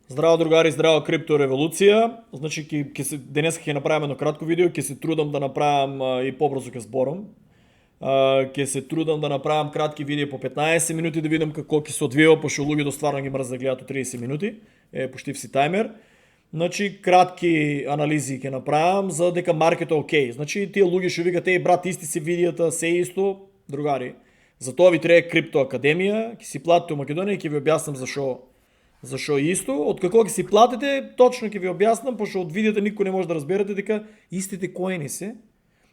Здраво, другари, здрава криптореволюция. Значи, денес ќе направим едно кратко видео, ќе се трудам да направам и побрзо ќе зборам. Ќе се трудам да направам кратки видео по 15 минути да видам како ќе се одвива, пошто луѓето стварно ги мрз да гледат од 30 минути. Пошти си таймер. Значи, кратки анализи ќе направам за дека маркетот е окей. Значи, тие луѓе што викат, брат, исти се видеата, се исто, другари. Затоа ви треба Крипто Академија, ќе си платите во Македонија и ќе ви објаснам зашо е исто. Од како ќе си платите, точно ќе ви објаснам, пошто од видеото никој не може да разберете дека истите коини се.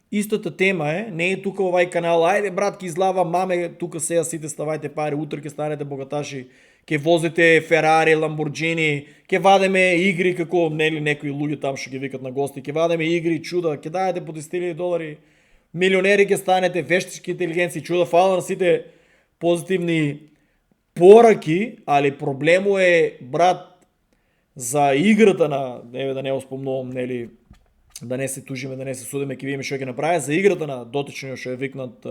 Истата тема е, не е тука овај канал, ајде брат ќе излава маме, тука сега сите ставајте пари, утре ќе станете богаташи, ќе возите Ферари, Ламборджини, ќе вадеме игри како нели некои луѓе там што ги викат на гости, ќе вадеме игри, чуда, ќе дајате по 10.000 долари, милионери ќе станете, вештички интелигенции, чуда, фала на сите позитивни пораки, али проблемо е, брат, за играта на, да не го спомнувам, нели, да не се тужиме, да не се судиме, ќе видиме што ќе направи, за играта на дотичниот што е викнат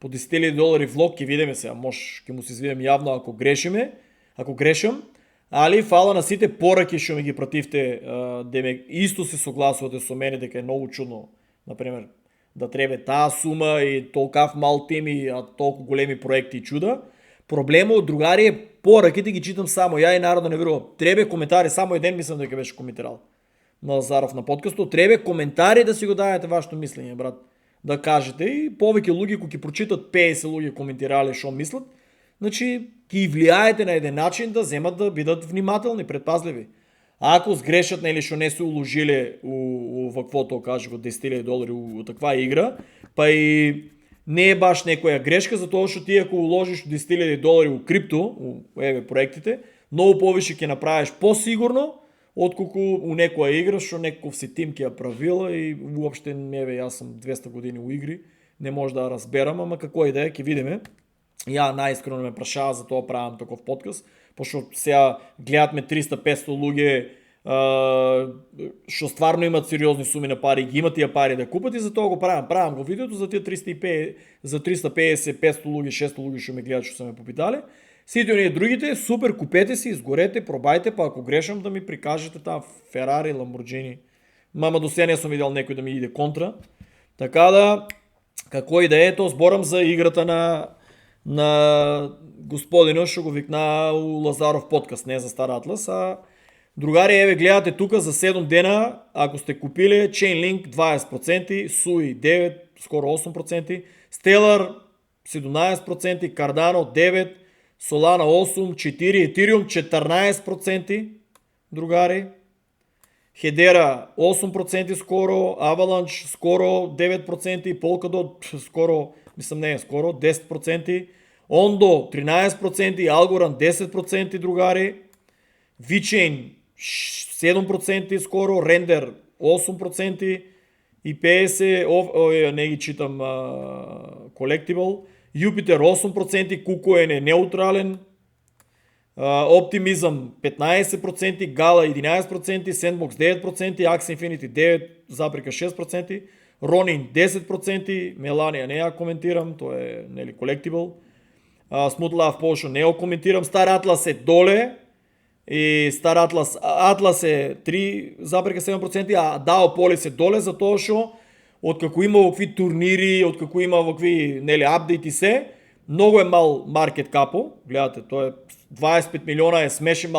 по 10.000 долари влог, ќе видиме сега, може ќе му се извидиме јавно ако грешам, али фала на сите пораки што ми ги пративте, деме исто се согласувате со мене дека е многу чудно, например, да треба таа сума и толкав мал тим и толку големи проекти и чуда. Проблемот, другари, е пораките ги читам само ја и народот не верува. Треба коментари, само еден мислам дека беше коментирал на Лазаров на подкастот. Треба коментари да си го дадете вашето мислење, брат. Да кажете и повеќе луѓе кои ќе прочитат 50 луѓе коментирале што мислат, значи ќе влијаете на еден начин да земат да бидат внимателни, предпазливи. А ако сгрешат нели што не се уложиле у ваквото, кажи го 10.000 долари у таква игра, па и не е баш некоја грешка, затоа што ти ако уложиш 10.000 долари у крипто, у проектите, многу повише ќе направиш посигурно, отколку у некоја игра што некој си тим ќе ја правила и уопште јас сум 200 години у игри, не може да разберам, ама како и да е, ќе видиме. Ја најискрено ме прашава, затоа правам таков подкаст, пошто сега гледатме 300-500 луѓе што стварно имат сериозни суми на пари, ги имат тие пари да купат и затоа го правам. Правам го видеото за тие 350-500 луѓе, 600 луѓе што ме гледат, што се ме попитале. Сите оние другите, супер, купете си, изгорете, пробајте, па ако грешам да ми прикажете таа Ферари, Ламборджини. Мама до сега не сум видел некој да ми иде контра. Така да, како и да е, тоа зборам за играта на господинот што го викна у Лазаров подкаст, не за Стар Атлас, а другари, гледате тука за 7 дена, ако сте купиле Chainlink 20%, Sui 9, скоро 8%, Stellar 17%, Cardano 9%, Solana 8%, 4%, Ethereum 14%, другари, Hedera 8% скоро, Avalanche скоро 9%, Polkadot скоро, 10%, Ondo 13%, Algorand 10%, другари, VeChain 7% скоро, Render 8% и 50%, не ги читам Collectible, Jupiter 8%, KuCoin е неутрален, Optimism 15%, Gala 11%, Sandbox 9%, Axie Infinity 9,6%, Ronin 10%, Melania не я коментирам, тоа е нели Collectible, Smooth Love Potion не го коментирам, Star Atlas е доле, и Star Atlas е 3,7%, а DAO Polis е доле, затоа што откако има вакви турнири, откако има вакви апдейти се, многу е мал маркет капо, гледате, тоа е 25 милиона е смешен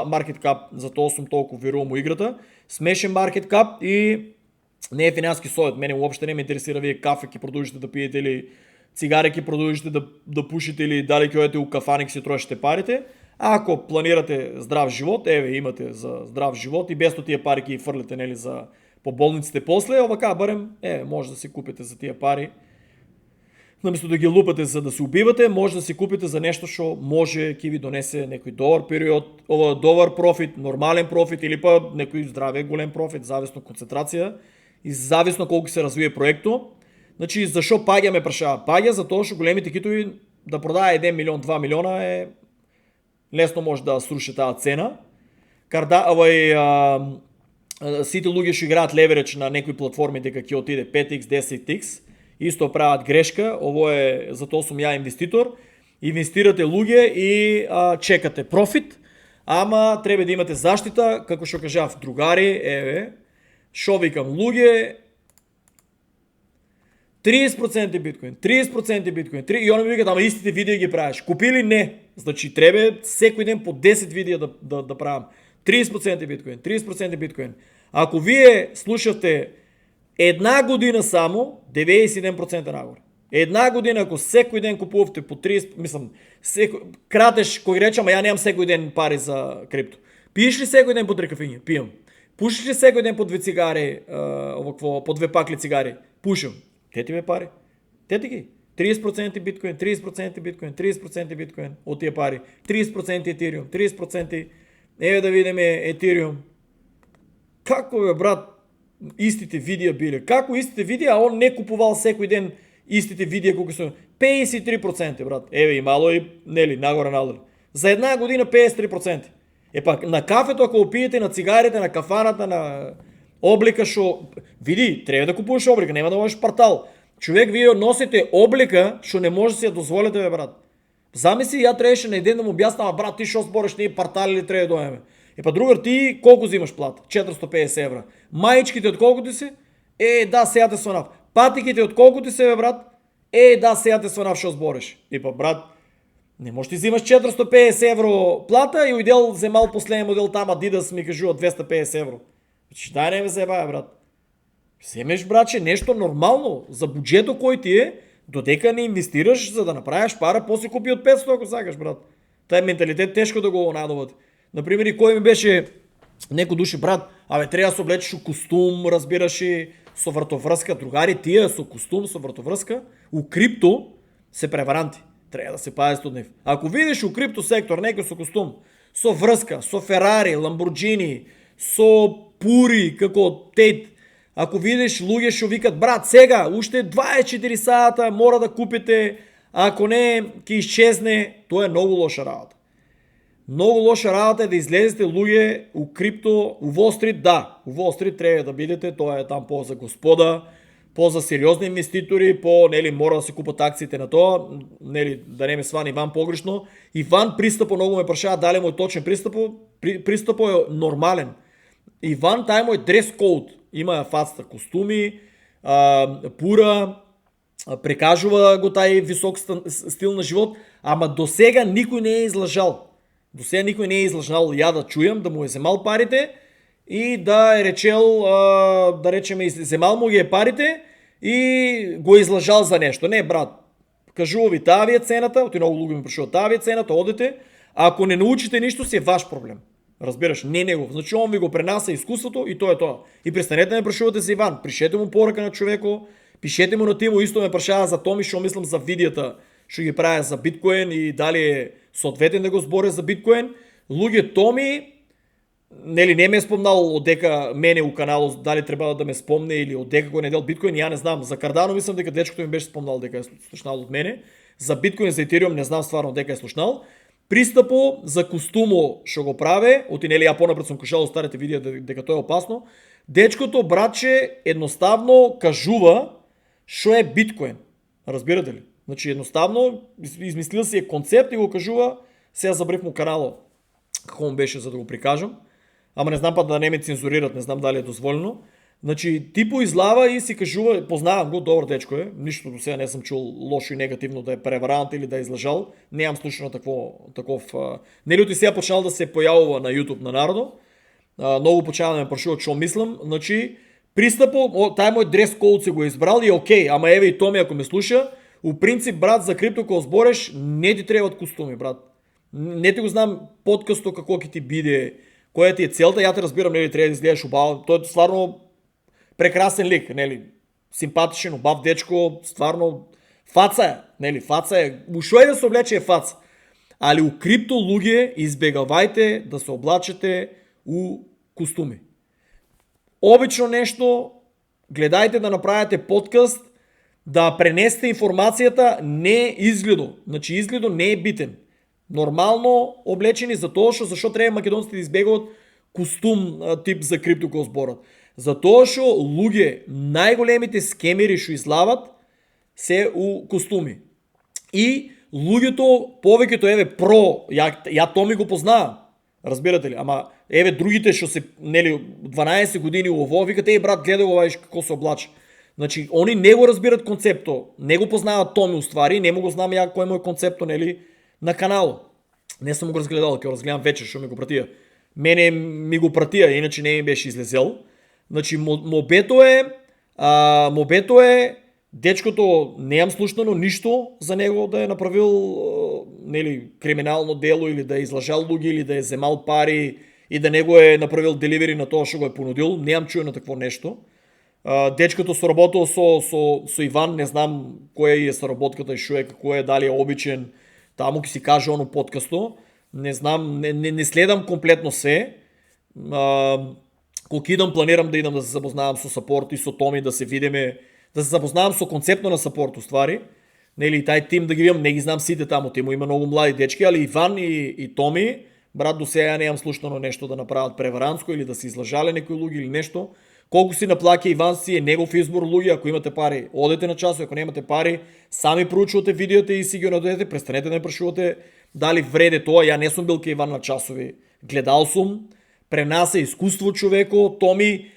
маркет кап, затоа сум толку верувам у играта, смешен маркет кап и не е финански совет, мене уопште не ме интересира вие кафе ќе продолжите да пиете или цигари ќе продолжите да пушите или дали ќе одите у кафаник си трошите парите. Ако планирате здрав живот, имате за здрав живот и без тие пари ќе ги фрлите нели за по болниците после, овака барем, може да си купите за тие пари. Наместо да ги лупате за да се убивате, може да си купите за нешто што може ќе ви донесе некој добар период, добар профит, нормален профит или па некој здраве голем профит, зависно концентрација и зависно колку се развие проектот. Значи зашо паѓа ме прашава? Паѓа затоа што големите китови да продаа 1 милион, 2 милиона е лесно може да сруши таа цена. Сите луѓе што играат леверидж на некои платформи дека ќе отиде 5x, 10x, исто прават грешка. Ово е затоа сум ја инвеститор. Инвестирате луѓе и чекате профит, ама треба да имате заштита, како што кажав другари, еве, шо викам, луѓе, 30% биткоин, 30% биткоин, и они ми викат, ама истите видеа ги правиш. Купили? Не. Значи треба секој ден по 10 видеа да правам. 30% биткоин, 30% биткоин. Ако вие слушате една година само, 97% нагоре. Една година, ако секој ден купувате по 30, мислам, кратеш, кој рече, ама ја немам секој ден пари за крипто. Пиеш ли секој ден по 3 кафиња? Пијам. Пушиш ли секој ден по 2 цигари, по 2 пакли цигари? Пушам. Те ти ме пари. Те ти ги. 30% биткоин, 30% биткоин, 30% биткоин от тия пари. 30% етериум, 30%. Еве да видиме етериум. Како бе, брат, истите видеа биле? Како истите видеа, а он не купувал секој ден истите видеа колку се 53%, брат. Еве и мало и нели нагоре надолу. За една година 53%. Е пак на кафето ако опиете, на цигарите, на кафаната, на облика шо види, треба да купуваш облика, нема да можеш партал. Човек вие носите облика што не може да си ја дозволите, бе, брат. Замисли, ја требаше на еден да му објаснам, брат, ти шо збориш, ние партали ли треба да доеме? Е па другар, ти колку взимаш плата? 450 евра. Маичките од колку ти се? Да, сега те сванав. Патиките од колку ти се, бе, брат? Да, сега те сванав шо збориш. И па, брат, не можеш ти взимаш 450 евро плата и уидел земал последен модел там Adidas ми кажува 250 евро. Значи, дай не ме заебава, брат. Вземеш, братче, нещо нормално за буджето кој ти е, додека не инвестираш за да направиш пара, после купи от 500 ако сакаш, брат. Taj менталитет тешко да го надуват. Например, и кој ми беше некој души, брат, треба да се облечеш у костум, разбираш и со вратоврска. Другари, тия со костум, со вратоврска, у крипто се преваранти. Трябва да се пазите од нив. Ако видиш у крипто сектор некој со костум, со врска, со Ферари, Ламборджини, со пури, како Тейт, ако видиш луѓе што викат, брат, сега, уште 24 сата мора да купите, ако не, ќе исчезне, тоа е многу лоша работа. Многу лоша работа е да излезете луѓе у крипто, у Wall Street, да, у Wall Street треба да бидете, тоа е там по за господа, по за сериозни инвеститори, по, нели, мора да се купат акциите на тоа, нели, да не ме свани Иван погрешно. Иван пристапо много ме прашава дали му е точен пристапо е нормален. Иван, тај му е дрес код, има фацата костуми, пура, прекажува го тај висок стил на живот, ама до сега никој не е излажал. До сега никој не е излажал, ја да чујам, да му е земал парите и да е речел, да речеме, земал му ги е парите и го е излажал за нешто. Не, брат, кажува ви, таа ви е цената, оти много луѓе ми прашува, таа ви е цената, одете, ако не научите ништо, си е ваш проблем. Разбираш, не негов. Значи он ви го пренаса изкуството и тоа е тоа. И престанете да ме прашувате за Иван. Пишете му порака на човеко, пишете му на Тимо, исто ме прашава за Томи, што мислам за видеята, што ги правя за биткоин и дали е соодветен да го зборя за биткоин. Луѓе, Томи, нели не ме е спомнал одека мене у каналот, дали треба да ме спомне или одека кој не дел биткоин, ја не знам. За Кардано мислам дека дечкото ми беше спомнал дека е слушнал од мене. За биткоин, за етериум не знам стварно дека е слушнал. Пристапо за костумо што го праве, оти нели ја понапред сум кажал старите видеа дека тоа е опасно. Дечкото, братче, едноставно кажува што е биткоин. Разбирате ли? Значи едноставно измислил си е концепт и го кажува, сега забрив му канало како му беше за да го прикажам. Ама не знам па да не ме цензурират, не знам дали е дозволено. Значи типо излава и си кажува, познавам го, добар дечко е, ништо до сега не съм чул лошо и негативно да е преварант или да е излажал, немам слушано таков. Нели оти сега почнал да се појавува на YouTube на народо, многу почнал да ме прашуват што мислам, значи пристапо, тај мој дрес код се го избрал и окей, ама еве и Томи ако ме слуша, у принцип, брат, за крипто кога збореш, не ти требаат костуми, брат. Не ти го знам подкасто како ќе ти биде, која ти е целта, ја те разбирам, нели треба да изгледаш убаво, тоа е стварно прекрасен лик, нели, симпатичен, убав дечко, стварно фаца е, нели, фаца е, ушо е да се облече е фаца. Али у крипто луѓе избегавајте да се облачете у костуми. Обично нешто, гледајте да направите подкаст, да пренесете информацијата не изгледо. Значи изгледо не е битен. Нормално облечени за тоа зашо треба македонците да избегуваат костум тип за крипто кога зборат. Затоа што луѓе, најголемите скемери што излават се у костуми. И луѓето, повеќето еве про, ја Томи го познавам. Разбирате ли? Ама, другите ще се, нели, 12 години ово, викат, брат, гледай го, виж какво се облача. Значи, они не го разбират концепто, не го познават Томи Уствари, не му го знам я кой му е концепто, нели, на канала. Не съм го разгледал, ако разгледам вече, ще ми го пратия. Мене ми го пратия, иначе не ми беше излезел. Значи, мобето е, дечкото не имам слушнано нищо за него да е направил нели, криминално дело или да е излъжал луги или да е вземал пари и да не го е направил деливери на това, що го е понудил. Нямам чуя на такво нещо. Дечкото соработил со Иван, не знам кое е соработката и човека, кое е дали обичен, таму ки си каже оно подкасто. Не знам, не следам комплетно се. Колко идам, планирам да идам да се запознавам со сапорт и со Томи, да се видиме, да се запознавам со концепто на сапорт, ствари. Нели, taj тим да ги видам, не ги знам сите тамо, тимо има много млади дечки, али Иван и Томи, брат, до сега не имам слушано нещо да направят преваранско или да си излъжали некои луги или нещо. Колко си наплаки Иван си е негов избор, луги, ако имате пари, одете на часо, ако нямате пари, сами проучвате видеота и си ги нададете, престанете да не прашувате дали вреде това, я не съм бил ка Иван на часови, гледал сум, пренася изкуство човеко, Томи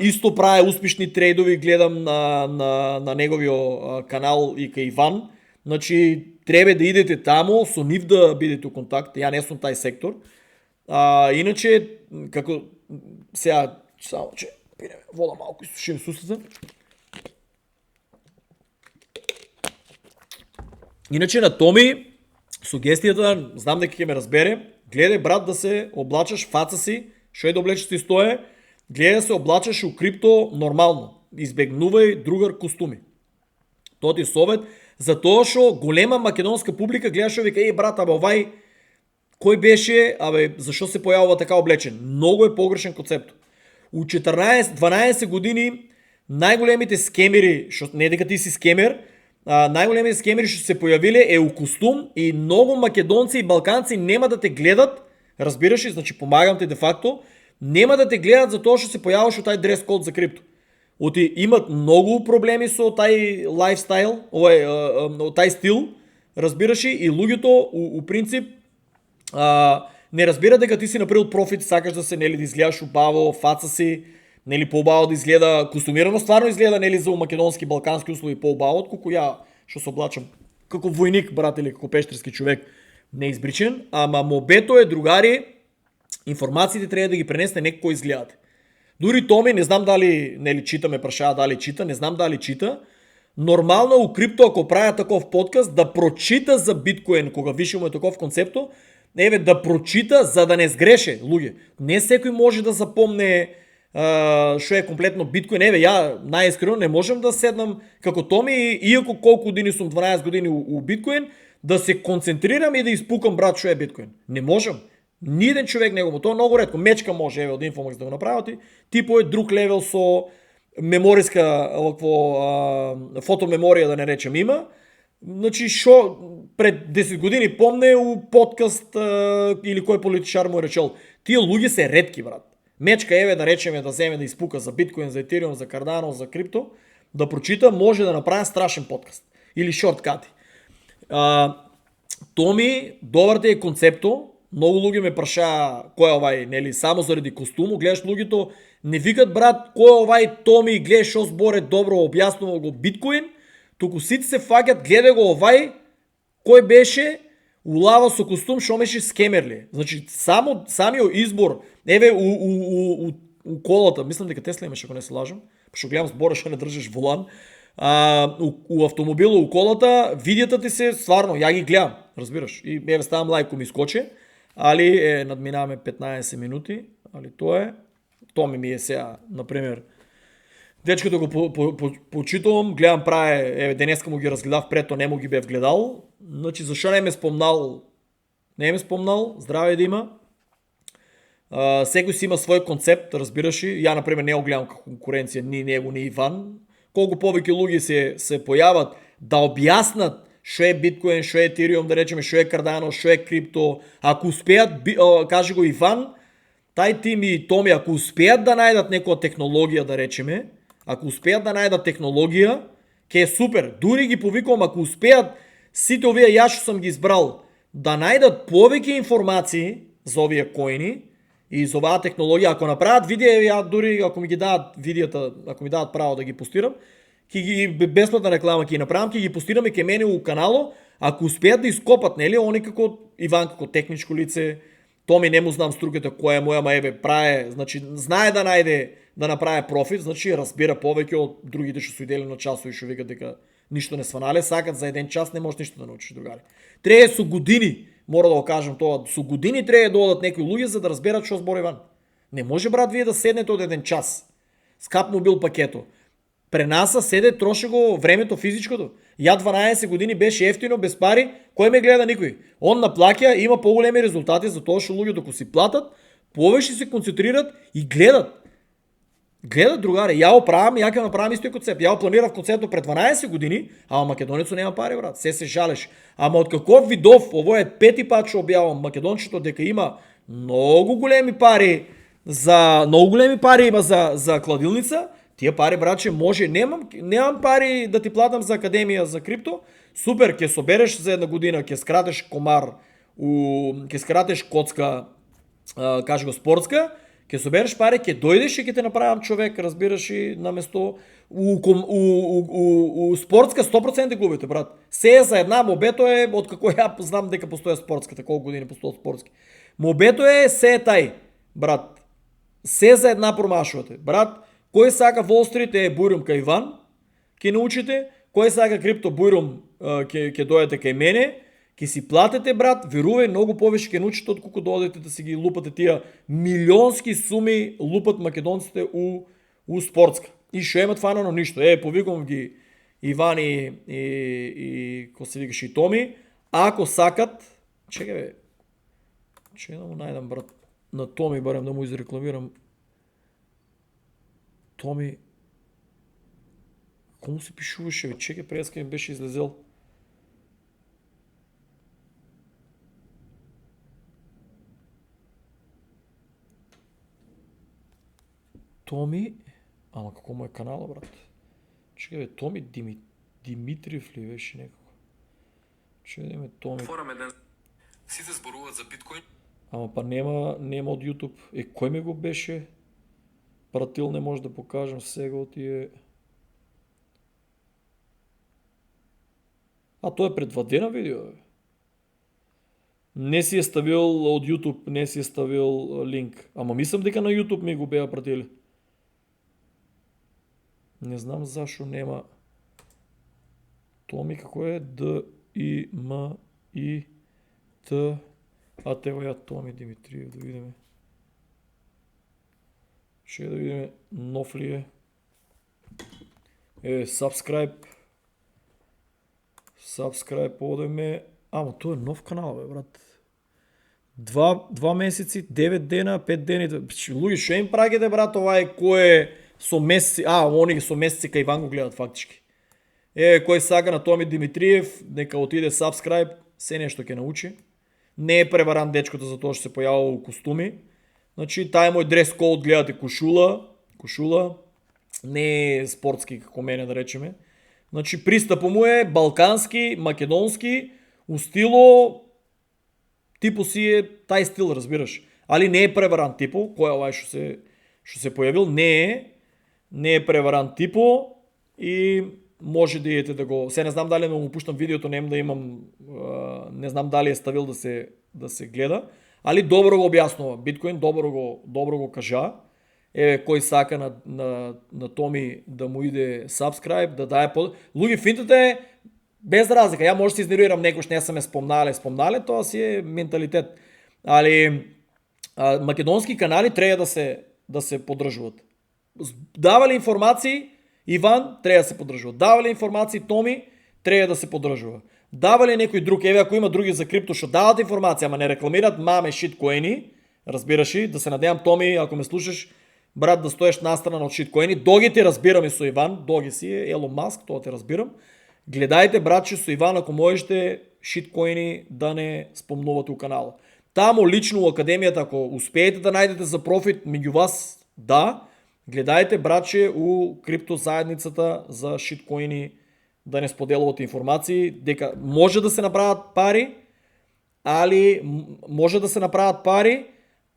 исто прави успешни трейдови, гледам на неговиот канал и ка Иван, значи треба да идете тамо, со нив да бидете у контакт, ја не сум тај сектор, иначе, како сега, само че пинеме вода малко, изсушим сустата. Иначе на Томи, сугестията, знам дека ќе ме разбере, гледай брат да се облачаш фаца си, шо е да облечеш си стое, гледай да се облачаш у крипто нормално. Избегнувај другар костуми. Тоа ти е совет, затоа што голема македонска публика гледаш и вика, брат, овај кој беше, зашо се појавува така облечен? Много е погрешен концепт. У 14-12 години најголемите скемери, не дека ти си скемер, најголемите скемери што се појавиле е у костум и многу македонци и балканци нема да те гледат, разбираш ли, значи помагам те де факто, нема да те гледат за тоа што се појаваш у тај дрес код за крипто. Оти имат многу проблеми со тај лайфстайл, тај стил, разбираш ли, и луѓето у принцип не разбира дека ти си направил профит, сакаш да се нели да изгледаш убаво, фаца си, нели по-убаво да изгледа костумирано, стварно изгледа нели за македонски балкански услови по-убаво, отколку ја што се облачам како војник, брат, или како пештерски човек, неизбричен, ама мобето е, другари, информациите треба да ги пренесете некој кој изгледате. Дури Томи, не знам дали нели чита, ме прашава дали чита, не знам дали чита. Нормално у крипто, ако правя таков подкаст, да прочита за биткоин, кога више му е таков концепто, да прочита, за да не сгреше, луѓе. Не секој може да запомне што е комплетно биткоин. Ја најискрено не можам да седнам како Томи, иако колку години сум, 12 години у биткоин, да се концентрирам и да испукам, брат, што е биткоин. Не можам. Ниеден човек не го тоа многу ретко. Мечка може, од Infomax да го направи, типо е друг левел со мемориска, фотомеморија да не речем има. Значи, шо пред 10 години помне у подкаст или кој политичар му е речел. Тие луѓе се ретки, брат. Мечка да речеме да земе да испука за биткоин, за етериум, за кардано, за крипто, да прочита, може да направи страшен подкаст. Или шорткати. Томи, добар ти е концепто. Многу луѓе ме праша кој е овај, нели, само заради костуму, гледаш луѓето, не викат, брат, кој е овај Томи, гледаш шо зборе добро, објаснува го биткоин, туку сите се фаќат, гледа го овај, кој беше, улава со костум, шо беше скемерли. Значи, самиот избор, у колата, мислам дека Тесла имаше, ако не се лажам, пошто гледам збора, шо не држиш волан, у автомобило, у колата, видеата ти се, стварно, ја ги гледам, разбираш, и ставам лајко ми скоче, али надминаваме 15 минути, али тоа ми е сега, например, дечкото го почитувам, гледам прави, денеска му ги разгледав, прето не му ги бев гледал, значи зашо не ме спомнал, здраве да има, секој си има свој концепт, разбираш ли, ја, например, не го гледам како конкуренција, ни него, ни Иван, колку повеќе луѓе се појават да објаснат шо е биткоин, шо е етериум, да речеме, шо е кардано, шо е крипто, ако успеат, каже го Иван, тај тим и Томи, ако успеат да најдат некоја технологија, да речеме, ако успеат да најдат технологија, ке е супер. Дури ги повикувам, ако успеат сите овие, ја што сум ги избрал, да најдат повеќе информации, за овие коини и за оваа технологија. Ако направат видеа, ја дури ако ми ги дадат видеата, ако ми дадат право да ги постирам, ќе ги бесплатна реклама ќе ги направам, ќе ги постирам и ке мене у канало, ако успеат да ископат, нели, они како Иван како техничко лице, Томи не му знам струката која е моја, ма ебе праe, значи знае да најде да направи профит, значи разбира повеќе од другите што се идели на часови што викат дека ништо не сванале, сакат за еден час не можеш ништо да научиш, другари. Треба со години, мора да го кажам тоа, со години треба да одат некои луѓе за да разберат што збори Иван. Не може брат вие да седнете од еден час. Скап му бил пакето. Пренаса седе, троше го времето физичкото. Ја 12 години беше ефтино, без пари, кој ме гледа никој. Он наплаќа, има поголеми резултати за тоа што луѓе докато си платат, повеќе се концентрират и гледат. Гледат другари, ја оправам, ја ќе направам исто концепт. Ја планирав концептот пред 12 години, ама македонецот нема пари брат, се жалеш. Ама од каков видов, ово е пети пат што објавам македончето дека има многу големи пари има за кладилница. Тие пари, братче, може, немам пари да ти платам за академија за крипто. Супер, ќе собереш за една година, ќе скратеш комар, ќе скратеш коцка, кажи го спортска, ќе собереш пари, ќе дојдеш и ќе те направам човек, разбираш и на место. У спортска 100% губите, брат. Се е за една, мобето е, од како ја знам дека постоја спортската, колку години постојат спортски. Мобето е се е тај, брат. Се за една промашувате, брат. Кој сака Wall Street е бујрум кај Иван, ќе научите. Кој сака крипто бујрум ќе дојдете кај мене, ќе си платите брат, верувај, многу повеќе ќе научите отколку дојдете да си ги лупате тие милионски суми лупат македонците у спортска. И што имат фанано ништо. Повикувам ги Иван и кој се викаше и Томи, ако сакат, чекај бе. Чекај да му најдам брат на Томи барем да му изрекламирам. Томи, кому се пишуваше, бе? Чекай, преска ми беше излезел. Томи, ама како му е канала, брат? Чекай, бе, Томи Димитриев ли беше некако? Чекай да име Томи. Сите зборуваат за биткоин. Ама па нема од YouTube. Кој ми го беше? Пратил, не може да покажем сега от тие. Тоа е пред 2 дена видео. Не си е ставил од YouTube, не си е ставил линк. Ама мислам дека на YouTube ми го беа пратили. Не знам зашо нема. Томи како е? Д-И-М-И-Т. Тево ја Томи Димитриев, да видиме. Ще да видим нов ли е. Subscribe, одеме. Ама тоа е нов канал, бе, брат. 2 месеци, 9 дена, 5 дена. Луѓе, што им прагете, брат, ова е кој е со месеци. Они со месеци кај Иван го гледат фактички. Кој сака на Томи Димитриев, нека отиде subscribe, се нешто ќе научи. Не е преваран дечкото за тоа што се појавува у костуми. Значи, тај мој дрес код гледате кошула, не е спортски како мене да речеме. Значи, пристапот му е балкански, македонски, у стило, типо си е тај стил, разбираш. Али не е преваран типо, кој е овај што се појавил, не е преваран типо и може да идете да го... Се не знам дали да му пуштам видеото, да имам, не знам дали е ставил да се гледа. Али добро го објаснува. Биткоин добро го кажа. Кој сака на Томи да му иде subscribe, да дае Луѓе, финтата е без разлика. Ја може да се изнервирам некој што не сме спомнале, тоа си е менталитет. Али македонски канали треба да се поддржуваат. Давале информации Иван, треба да се поддржува. Давале информации Томи, треба да се поддржува. Давале некој друг, ако има други за крипто што дават информација, ама не рекламират маме шиткоини, разбираш ли, да се надевам Томи, ако ме слушаш, брат, да стоеш настрана од шиткоини, доги ти разбирам и со Иван, доги си е Елон Маск, тоа те разбирам. Гледајте, братче, со Иван, ако можете шиткоини да не спомнувате у канала. Тамо лично у академијата, ако успеете да најдете за профит меѓу вас, да, гледајте, братче, у крипто заедницата за шиткоини, да не споделувате информации, дека може да се направат пари, али може да се направат пари,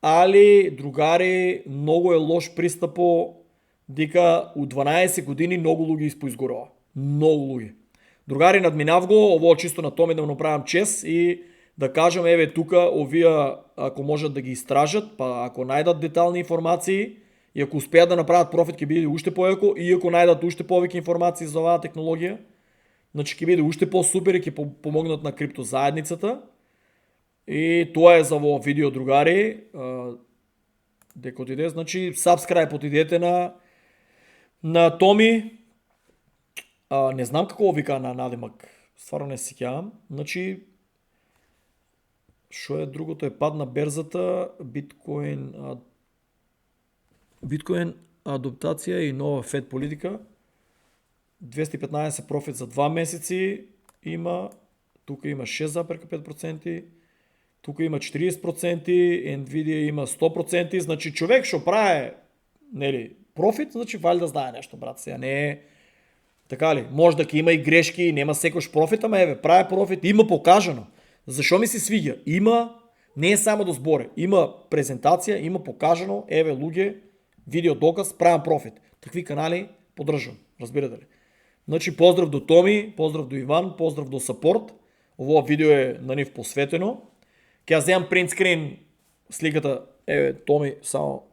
али другари многу е лош пристапо дека у 12 години многу луѓе испоизгорува. Многу луѓе. Другари, надминав го, ово чисто на Томи да му направам чест и да кажам, еве тука овие ако можат да ги истражат, па ако најдат детални информации и ако успеат да направат профит ќе биде уште поеко и ако најдат уште повеќе информации за оваа технологија, значи ќе биде уште по-супер и ќе помогнат на крипто заедницата. И тоа е за ово видео, другари. Дека отиде, значи subscribe отидете на Томи. Не знам како вика на надимак. Стварно не се сеќавам. Значи што е другото, е пад на берзата, биткоин адаптација и нова фед политика. 215 профит за 2 месеци има, тука има 6,5%, тука има 40%, Nvidia има 100%, значи човек што прави, нели, профит, значи валјда знае нешто, брат, сега не е така ли, може да ќе има и грешки, нема секој профит, ама еве, прави профит, има покажано. Зашо ми се свиѓа? Има, не е само до зборе, има презентација, има покажано, еве луѓе, видео доказ, правам профит. Такви канали поддржам, разбирате ли? Значи поздрав до Томи, поздрав до Иван, поздрав до Сапорт. Ово видео е на нив посветено. Ќе ја земам принт скрин сликата, еве Томи, само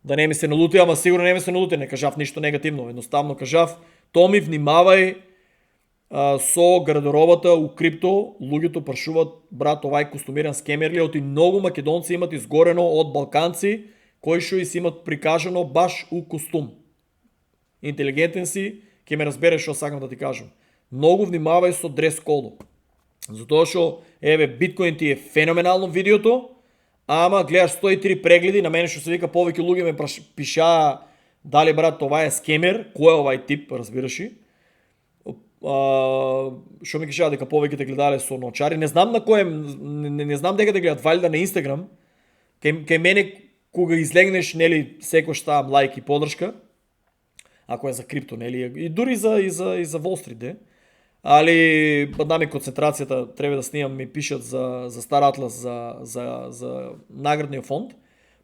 да не ми се налути, ама сигурно не ми се налути, не кажав ништо негативно, едноставно кажав, Томи, внимавај со гардеробата у крипто, луѓето прашуваат, брат, овај костумиран скемер ли, оти многу македонци имат изгорено од балканци, кои што и си имат прикажано баш у костум. Интелигентен си, ќе ме разбереш што сакам да ти кажам. Многу внимавај со дрес кодо. Затоа што, еве, биткоин ти е феноменално видеото, ама гледаш 103 прегледи, на мене што се вика повеќе луѓе ме пишаа дали, брат, ова е скемер, кој е овај тип, разбираш ли? Што ми кажа дека повеќето гледале со ночари, не знам на кој, не знам дека да гледат, валјда на Инстаграм. Кај мене кога излегнеш, нели, секој ставам лайк и поддршка. Ако е за крипто, нели, и дури за Wall Street, де. Али да ми концентрацијата треба да снимам, ми пишат за Стар Атлас, за наградниот фонд.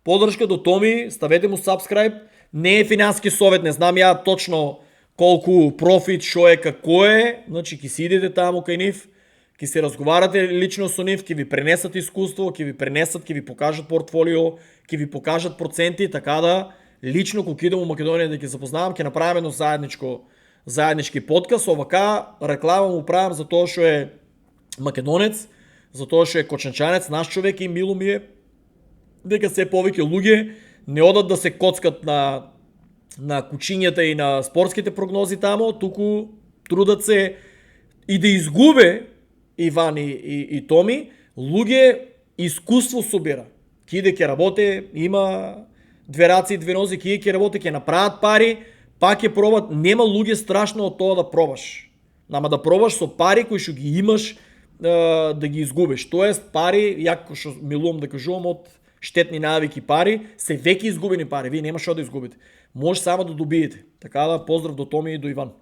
Поддршка до Томи, ставете му subscribe. Не е финански совет, не знам ја точно колку профит, шо е, како е, значи ќе си идете таму кај нив, ќе се разговарате лично со нив, ќе ви пренесат искуство, ќе ви покажат портфолио, ќе ви покажат проценти, така да лично кога идам у Македонија да ќе запознавам, ќе направиме едно заеднички подкаст, овака реклама му правам за тоа што е македонец, за тоа што е кочанчанец, наш човек и мило ми е дека се повеќе луѓе не одат да се коцкат на кучињата и на спортските прогнози тамо, туку трудат се и да изгубе Иван и Томи, луѓе искуство собира. Киде ќе работе, има две раци и две нози, киде ќе работе, ќе направат пари, пак ќе пробат, нема луѓе страшно од тоа да пробаш. Ама да пробаш со пари кои што ги имаш да ги изгубиш. Тоест пари, јако што милувам да кажувам, од штетни навики пари, се веќе изгубени пари, вие нема што да изгубите. Може само да добиете. Така да поздрав до Томи и до Иван.